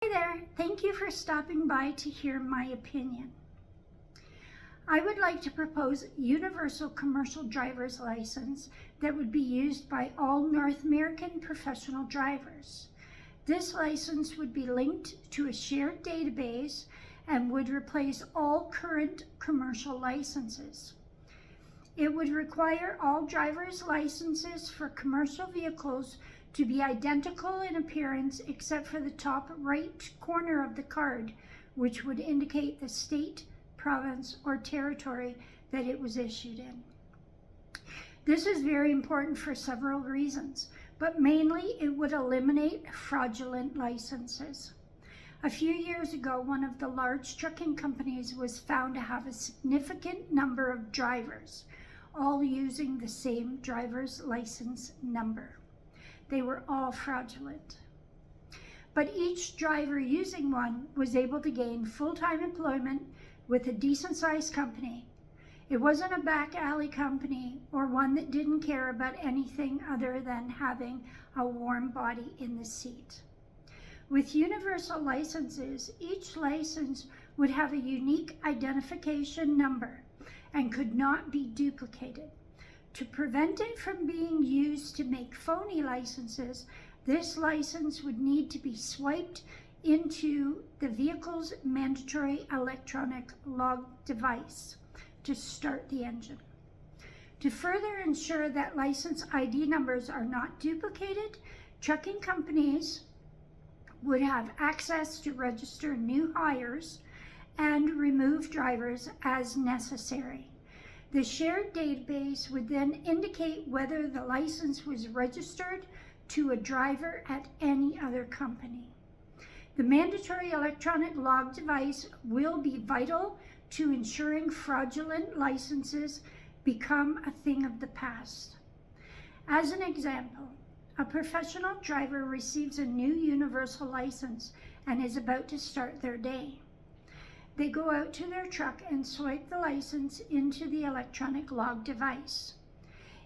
Hi there, thank you for stopping by to hear my opinion. I would like to propose a universal commercial driver's license that would be used by all North American professional drivers. This license would be linked to a shared database and would replace all current commercial licenses. It would require all driver's licenses for commercial vehicles to be identical in appearance except for the top right corner of the card, which would indicate the state, province, or territory that it was issued in. This is very important for several reasons, but mainly it would eliminate fraudulent licenses. A few years ago, one of the large trucking companies was found to have a significant number of drivers, all using the same driver's license number. They were all fraudulent. But each driver using one was able to gain full-time employment with a decent-sized company. It wasn't a back alley company or one that didn't care about anything other than having a warm body in the seat. With universal licenses, each license would have a unique identification number and could not be duplicated. To prevent it from being used to make phony licenses, this license would need to be swiped into the vehicle's mandatory electronic log device to start the engine. To further ensure that license ID numbers are not duplicated, trucking companies would have access to register new hires and remove drivers as necessary. The shared database would then indicate whether the license was registered to a driver at any other company. The mandatory electronic log device will be vital to ensuring fraudulent licenses become a thing of the past. As an example, a professional driver receives a new universal license and is about to start their day. They go out to their truck and swipe the license into the electronic log device.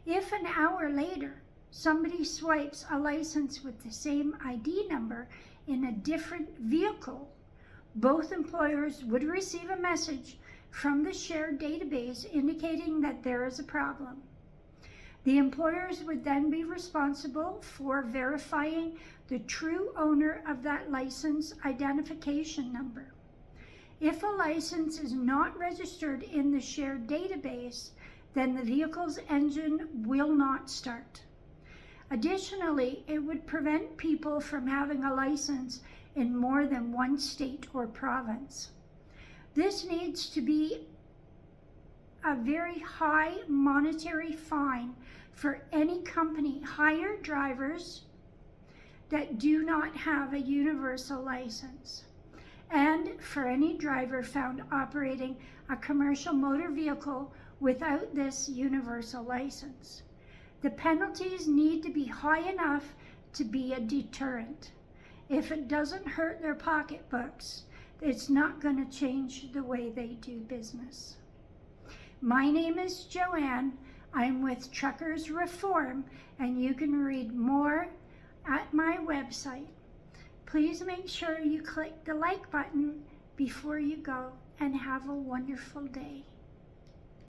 If an hour later, somebody swipes a license with the same ID number in a different vehicle, both employers would receive a message from the shared database indicating that there is a problem. The employers would then be responsible for verifying the true owner of that license identification number. If a license is not registered in the shared database, then the vehicle's engine will not start. Additionally, it would prevent people from having a license in more than one state or province. This needs to be a very high monetary fine for any company hire drivers that do not have a universal license, and for any driver found operating a commercial motor vehicle without this universal license. The penalties need to be high enough to be a deterrent. If it doesn't hurt their pocketbooks, it's not going to change the way they do business. My name is Joanne. I'm with Truckers Reform, and you can read more at my website. Please make sure you click the like button before you go, and have a wonderful day.